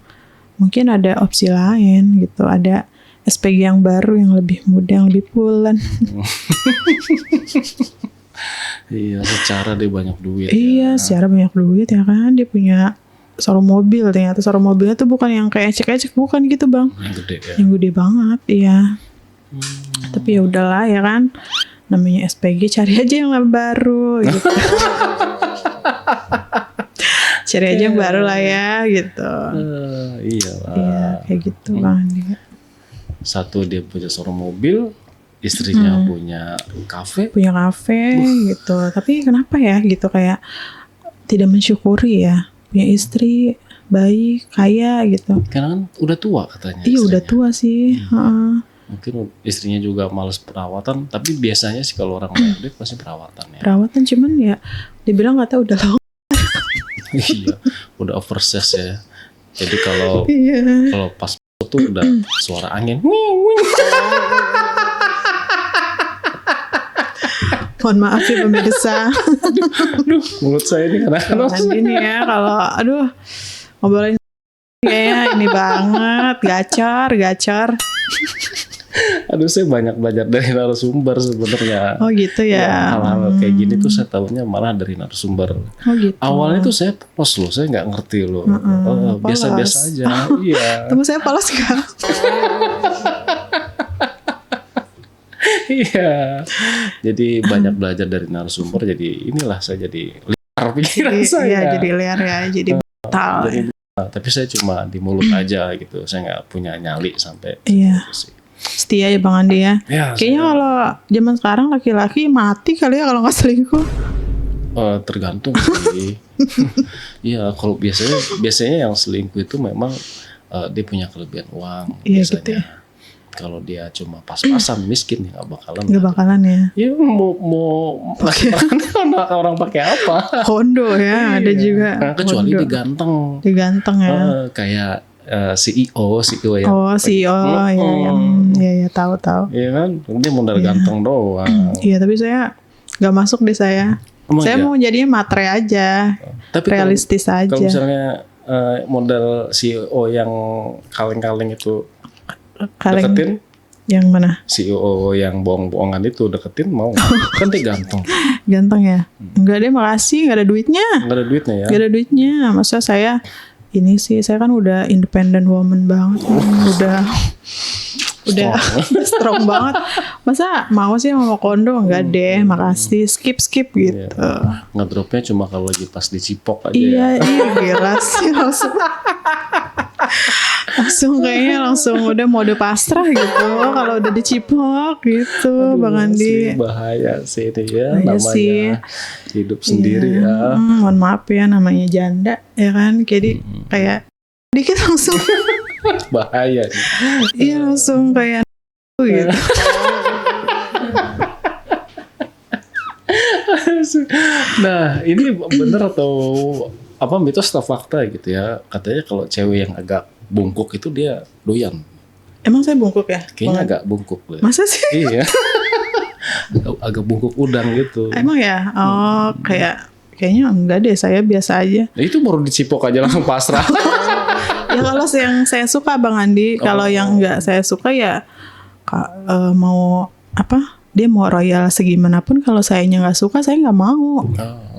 mungkin ada opsi lain gitu, ada SPG yang baru yang lebih muda, yang lebih pulen.
Iya, secara dia banyak duit.
Iya, secara banyak duit ya kan. Dia punya showroom mobil, ternyata showroom mobilnya tuh bukan yang kayak ecek-ecek, bukan gitu bang.
Yang gede ya.
Yang gede banget, iya. Tapi ya udahlah ya kan. Namanya SPG, cari aja yang baru gitu. Cari aja yang baru lah ya gitu.
Iyalah.
Iya, kayak gitu bang.
Satu dia punya showroom mobil, istrinya punya kafe.
Punya kafe gitu. Tapi kenapa ya gitu, kayak tidak mensyukuri ya. Punya istri baik, kaya gitu.
Karena kan udah tua katanya.
Iya
istrinya.
udah tua sih.
Mungkin istrinya juga males perawatan. Tapi biasanya sih kalau orang punya duit pasti perawatan ya.
Perawatan, cuman ya dibilang katanya udah lama.
Iya, udah oversize ya. Jadi kalau pas tuh udah suara angin.
Mohon maaf ya pemirsa.
Aduh, mulut saya ini karena
Ini ya kalau ngobrolin kayaknya ini banget, gacor.
Aduh, saya banyak belajar dari narasumber sebenarnya.
Oh gitu ya.
Hal-hal kayak gini tuh saya tahunya malah dari narasumber.
Oh gitu.
Awalnya tuh saya polos loh, saya nggak ngerti loh. Biasa-biasa aja. Iya.
Temen saya polos gak?
Iya. Jadi banyak belajar dari narasumber. Jadi inilah saya jadi liar pikiran saya.
Iya, jadi liar ya, jadi brutal.
Tapi saya cuma di mulut aja gitu. Saya nggak punya nyali sampai.
Iya. Setia ya Bang Andi ya. Kayaknya kalau zaman sekarang laki-laki mati kali ya kalau nggak selingkuh.
Tergantung sih. Iya, kalau biasanya yang selingkuh itu memang dia punya kelebihan uang.
Iya,
biasanya.
gitu ya.
Kalau dia cuma pas-pasan miskin ya
nggak bakalan ya.
Ya mau orang pakai apa?
Hondo ya, ada juga.
Nah, kecuali
diganteng ya.
Kayak CEO yang
CEO ya tahu.
Iya kan, dia modal ganteng doang.
Iya, tapi saya nggak masuk deh saya. Saya mau jadinya matre aja. Tapi realistis aja.
Kalau misalnya model CEO yang kaleng-kaleng itu deketin,
Yang mana?
CEO yang bohong-bohongan itu deketin mau nggak? Kan dia ganteng.
Ganteng ya? Enggak deh, makasih, nggak ada duitnya.
Nggak ada duitnya ya?
Nggak ada duitnya. Masa saya ini sih, saya kan udah independent woman banget. Udah strong banget. Masa mau sih mau kondo? Enggak deh, makasih. Skip gitu.
Ngedropnya cuma kalau lagi pas dicipok aja
Iya,
ya.
gila sih langsung kayaknya langsung udah mode pasrah gitu kalau udah dicipok gitu.
Aduh,
Bang Andi.
bahaya sih ini ya,
Bahaya
namanya
sih.
hidup sendiri ya.
Mohon maaf ya, namanya janda ya kan. Jadi kayak dikit langsung
Bahaya nih.
iya langsung kayak gitu.
Nah, ini bener atau apa mitos atau fakta gitu ya? Katanya kalau cewek yang agak bungkuk itu dia doyan.
Emang saya bungkuk ya?
Kayaknya agak bungkuk deh.
Masa sih?
Iya. agak bungkuk udang gitu.
Emang ya? Oh, kayaknya enggak deh, saya biasa aja.
Nah, itu baru dicipok aja langsung pasrah.
Ya kalau yang saya suka Bang Andi, kalau yang enggak saya suka ya mau apa? Dia mau royal segimanapun, kalau sayanya nggak suka saya nggak mau.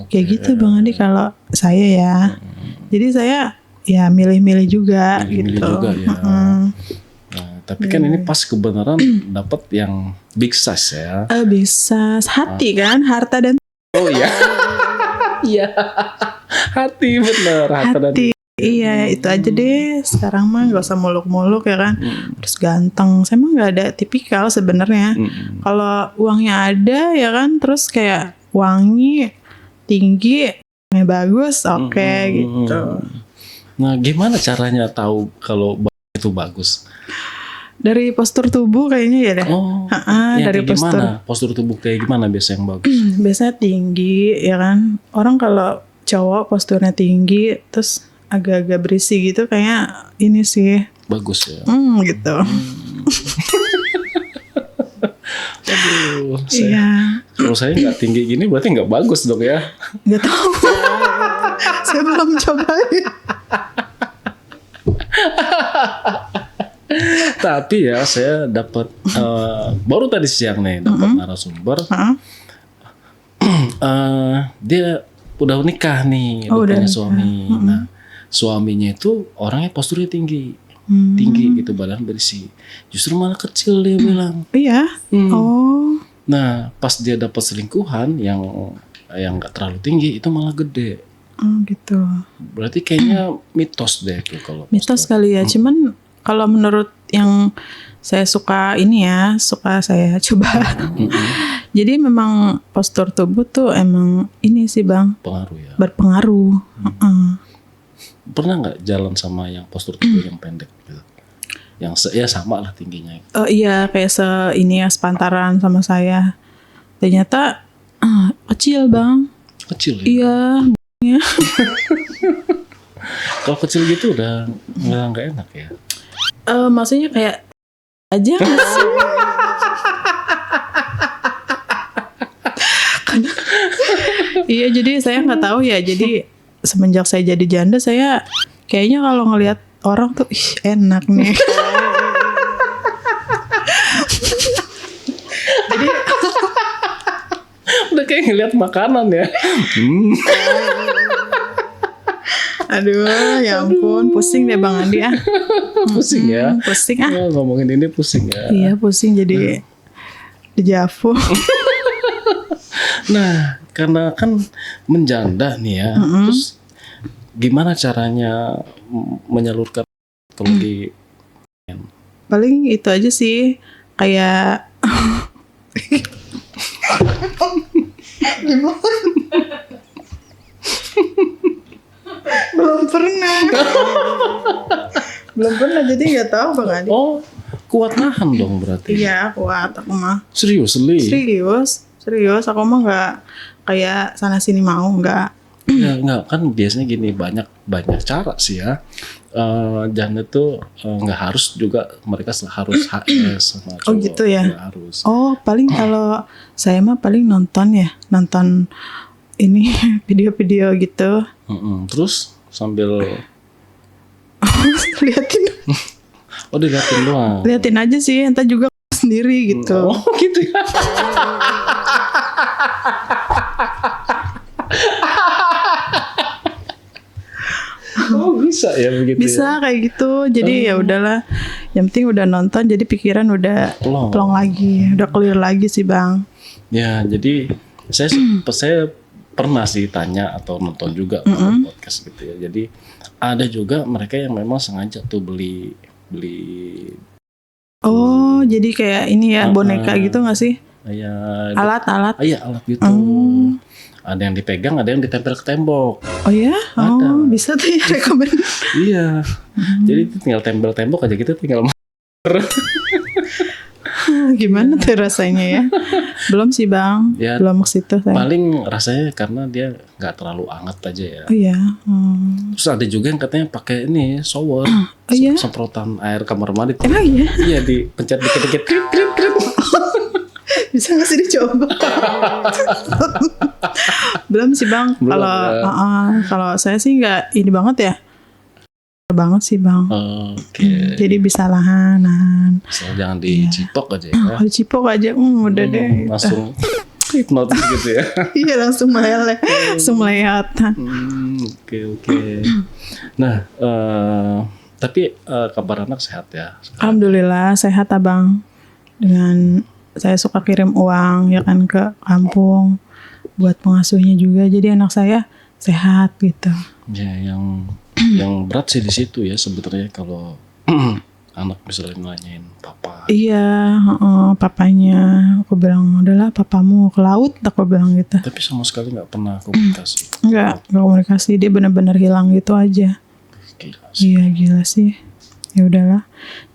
Okay.
Kayak gitu Bang Andi kalau saya ya. Jadi saya ya milih-milih juga
milih-milih
gitu.
juga ya. Nah, tapi kan ini pas kebenaran dapat yang big size ya.
Bisa hati kan, harta dan
Oh iya. Iya. Hati bener, harta dan
hati. Iya, itu aja deh. Sekarang mah nggak usah muluk-muluk ya kan. Terus ganteng. Saya mah nggak ada tipikal sebenarnya. Kalau uangnya ada ya kan, terus kayak wangi, tinggi, bagus, oke, gitu.
Nah, gimana caranya tahu kalau itu bagus?
Dari postur tubuh kayaknya ya deh.
Oh,
dari postur.
Gimana? Postur tubuh kayak gimana biasa yang bagus?
Biasanya tinggi ya kan. Orang kalau cowok posturnya tinggi, terus agak-agak berisi gitu, kayak ini sih
bagus ya.
Gitu.
Aduh, kalau saya nggak tinggi gini berarti nggak bagus dong ya?
Nggak tahu. Saya belum cobain.
Tapi ya saya dapat baru tadi siang nih dapat narasumber. Dia udah nikah nih, udah punya suami. Nah, suaminya itu orangnya posturnya tinggi, gitu, badan berisi. Justru malah kecil dia bilang.
Iya. Oh.
Nah, pas dia dapat selingkuhan yang nggak terlalu tinggi itu malah gede.
Gitu.
Berarti kayaknya mitos deh tuh kalau.
Mitos kali ya. Cuman kalau menurut yang saya suka ini ya, suka saya coba. Jadi memang postur tubuh tuh emang ini sih Bang.
Pengaruh ya.
Berpengaruh.
Pernah nggak jalan sama yang postur tubuh yang pendek gitu? Yang ya sama lah tingginya.
Oh iya, kayak ini ya, sepantaran sama saya. Ternyata kecil Bang.
Kecil ya?
Iya.
Kalau kecil gitu udah nggak enak ya?
Maksudnya kayak aja nggak sih? Iya, jadi saya nggak tahu ya. Jadi semenjak saya jadi janda, saya kayaknya kalau ngelihat orang tuh enak nih. Jadi
udah kayak ngeliat makanan ya.
Aduh, ya ampun, pusing deh Bang Andi ah.
Pusing ya.
Pusing ah.
Ya, ngomongin ini pusing ya.
Iya, pusing jadi dejavu.
Nah, karena kan menjanda nih ya. Terus gimana caranya menyalurkan kalau di
paling itu aja sih, kayak belum pernah jadi nggak tahu Bang Adi.
Oh, kuat nahan dong berarti.
Iya, kuat aku mah.
Serius
Aku mah nggak kayak sana sini mau, nggak.
Ya nggak, kan biasanya gini, banyak cara sih ya. Janda tuh nggak harus juga mereka harus HS sama cowok.
Oh gitu ya.
Nggak harus.
Oh, paling kalau saya mah paling nonton ini video-video gitu.
Terus sambil
liatin.
Oh, diliatin doang.
Liatin aja sih, entah juga sendiri gitu.
Oh gitu ya. Oh bisa ya begitu.
Bisa kayak gitu. Jadi ya udahlah. Yang penting udah nonton, jadi pikiran udah plong lagi, udah clear lagi sih Bang.
Ya jadi saya pernah sih tanya atau nonton juga podcast gitu ya. Jadi ada juga mereka yang memang sengaja tuh beli.
Oh jadi kayak ini ya boneka gitu nggak sih?
Ya,
alat-alat.
Iya alat gitu. Ada yang dipegang, ada yang ditempel ke tembok.
Oh ya? Oh, bisa tuh ya rekomend.
Iya. Jadi tinggal tempel tembok aja gitu, tinggal
gimana tuh rasanya ya? Belum sih Bang,
ya,
belum ke situ saya.
Paling rasanya karena dia nggak terlalu anget aja ya.
Oh iya.
Terus ada juga yang katanya pakai ini shower, semprotan air kamar mandi.
Emang iya?
Iya, dipencet dikit-dikit, krip.
Bisa nggak sih dicoba? Belum sih Bang. Kalau saya sih nggak ini banget ya. Banget sih Bang.
Oke.
Jadi bisa lahanan.
Asal jangan dicipok aja ya.
Kalau dicipok aja, udah deh.
Langsung hipnotis gitu ya.
Iya langsung meleleh, langsung melihat.
Oke. Nah, tapi kabar anak sehat ya?
Alhamdulillah sehat Abang. Dengan saya suka kirim uang ya kan ke kampung buat pengasuhnya juga. Jadi anak saya sehat gitu.
Ya yang berat sih di situ ya sebetulnya kalau anak misalnya nanyain papa.
Iya, papanya. Aku bilang udahlah papamu ke laut, aku bilang gitu.
Tapi sama sekali nggak pernah komunikasi.
Nggak komunikasi, dia benar-benar hilang gitu aja.
Gila sih.
Iya gila sih. Ya udahlah,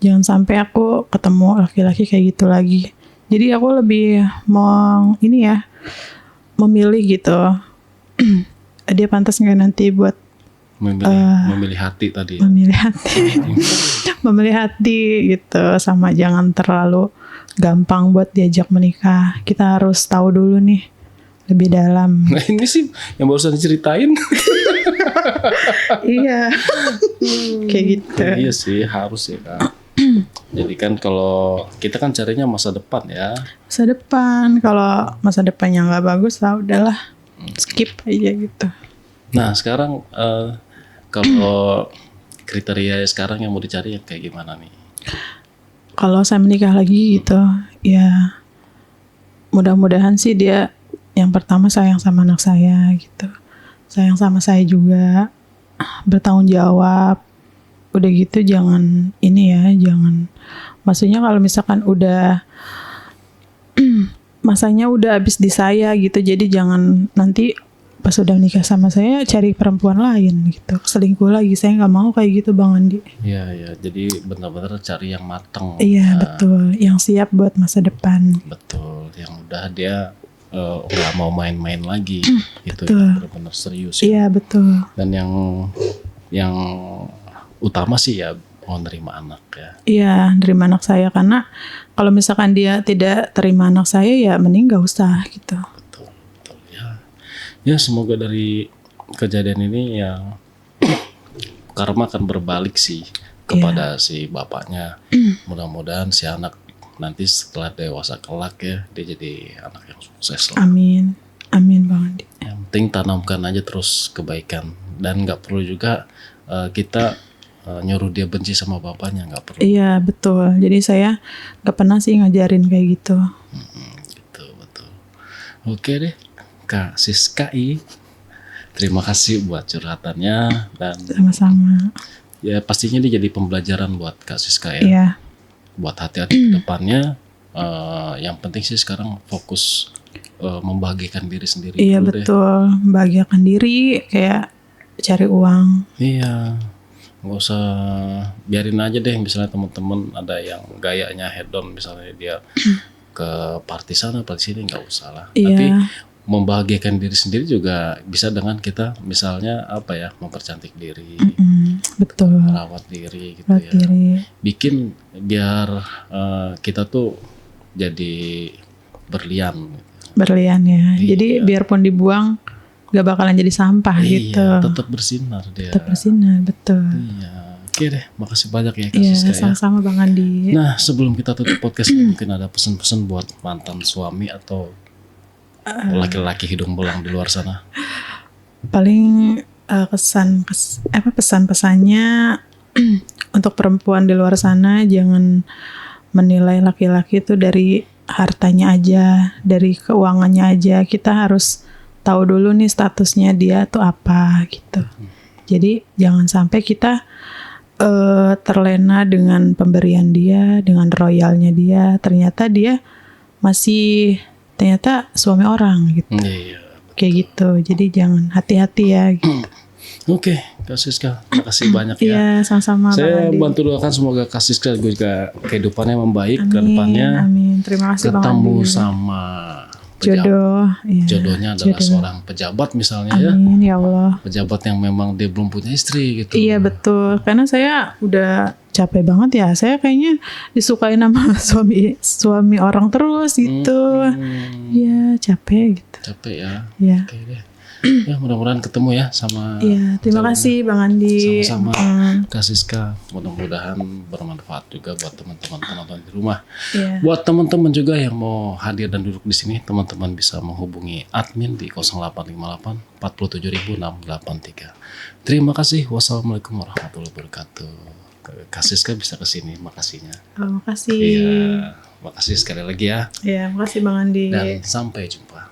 jangan sampai aku ketemu laki-laki kayak gitu lagi. Jadi aku lebih mau ini ya, memilih gitu. Dia pantas nggak nanti buat
memilih hati tadi.
Memilih hati gitu, sama jangan terlalu gampang buat diajak menikah. Kita harus tahu dulu nih lebih dalam.
Nah ini sih yang barusan diceritain.
Iya, kayak gitu.
Iya sih harus ya Kak. Jadi kan kalau kita kan carinya masa depan ya.
Masa depan, kalau masa depannya nggak bagus, lah udahlah skip aja gitu.
Nah sekarang kalau kriteria sekarang yang mau dicari yang kayak gimana nih?
Kalau saya menikah lagi gitu, ya mudah-mudahan sih dia yang pertama sayang sama anak saya gitu, sayang sama saya juga, bertanggung jawab. Udah gitu jangan ini ya, jangan, maksudnya kalau misalkan udah masanya udah habis di saya gitu, jadi jangan nanti pas udah nikah sama saya cari perempuan lain gitu, selingkuh lagi. Saya nggak mau kayak gitu Bang Andi.
Iya, jadi benar-benar cari yang mateng.
Iya betul, yang siap buat masa depan.
Betul, yang udah dia nggak mau main-main lagi gitu, benar-benar serius.
Iya betul.
Dan yang utama sih ya mau nerima anak ya.
Iya, nerima anak saya, karena kalau misalkan dia tidak terima anak saya ya mending gak usah gitu.
Betul ya. Ya semoga dari kejadian ini ya karma akan berbalik sih kepada si bapaknya. Mudah-mudahan si anak nanti setelah dewasa kelak ya dia jadi anak yang sukses lah.
Amin, amin Bang Andi.
Yang penting tanamkan aja terus kebaikan, dan nggak perlu juga kita nyuruh dia benci sama bapaknya, nggak perlu.
Iya betul. Jadi saya nggak pernah sih ngajarin kayak gitu.
Gitu betul. Oke deh Kak Siska-i, terima kasih buat curhatannya, dan
sama-sama.
Ya pastinya dia jadi pembelajaran buat Kak Siska ya.
Iya.
Buat hati-hati ke depannya. Yang penting sih sekarang fokus membahagiakan diri sendiri.
Iya betul, membahagiakan diri, kayak cari uang.
Iya, nggak usah, biarin aja deh. Misalnya teman-teman ada yang gayanya hedon, misalnya dia ke party sana, party sini, nggak usah lah.
Iya.
Tapi membahagiakan diri sendiri juga bisa dengan kita, misalnya apa ya, mempercantik diri,
betul.
merawat diri gitu ya. Bikin biar kita tuh jadi berlian.
Berlian ya. Iya. Jadi biarpun dibuang gak bakalan jadi sampah gitu.
Tetap bersinar dia.
Tetap bersinar, betul.
Iya, Oke deh, makasih banyak ya Kak
Iya,
Siska ya.
sama-sama Bang Andi.
Nah, sebelum kita tutup podcast mungkin ada pesan-pesan buat mantan suami atau laki-laki hidung belang di luar sana.
Paling pesan-pesannya untuk perempuan di luar sana, jangan menilai laki-laki itu dari hartanya aja, dari keuangannya aja. Kita harus tahu dulu nih statusnya dia tuh apa gitu. Jadi jangan sampai kita terlena dengan pemberian dia, dengan royalnya dia. Ternyata dia masih suami orang gitu.
Iya.
Kayak gitu. Jadi jangan, hati-hati ya gitu.
Oke, Kak Siska, makasih banyak ya.
Iya, sama-sama
Saya
Bang Andi.
bantu doakan semoga Kak Siska juga kehidupannya membaik ke depannya.
Amin. Terima kasih Bang
Ketemu
Andi.
sama
Jodoh. Iya.
jodohnya adalah
Jodoh.
seorang pejabat misalnya ya.
Amin ya Allah.
Pejabat yang memang dia belum punya istri gitu.
Iya betul. Karena saya udah capek banget ya. Saya kayaknya disukain sama suami orang terus gitu. Iya, capek gitu.
Capek ya.
Iya.
Oke deh. Ya mudah-mudahan ketemu ya sama
Iya, terima
calonnya.
kasih Bang Andi.
Sama-sama Kak Siska. Mudah-mudahan bermanfaat juga buat teman-teman penonton di rumah.
Iya.
Buat teman-teman juga yang mau hadir dan duduk di sini, teman-teman bisa menghubungi admin di 0858 47.683. Terima kasih. Wassalamualaikum warahmatullahi wabarakatuh. Kak Siska bisa ke sini, makasihnya.
Oh, makasih.
Iya, makasih sekali lagi ya.
Iya, makasih Bang Andi.
Dan sampai jumpa.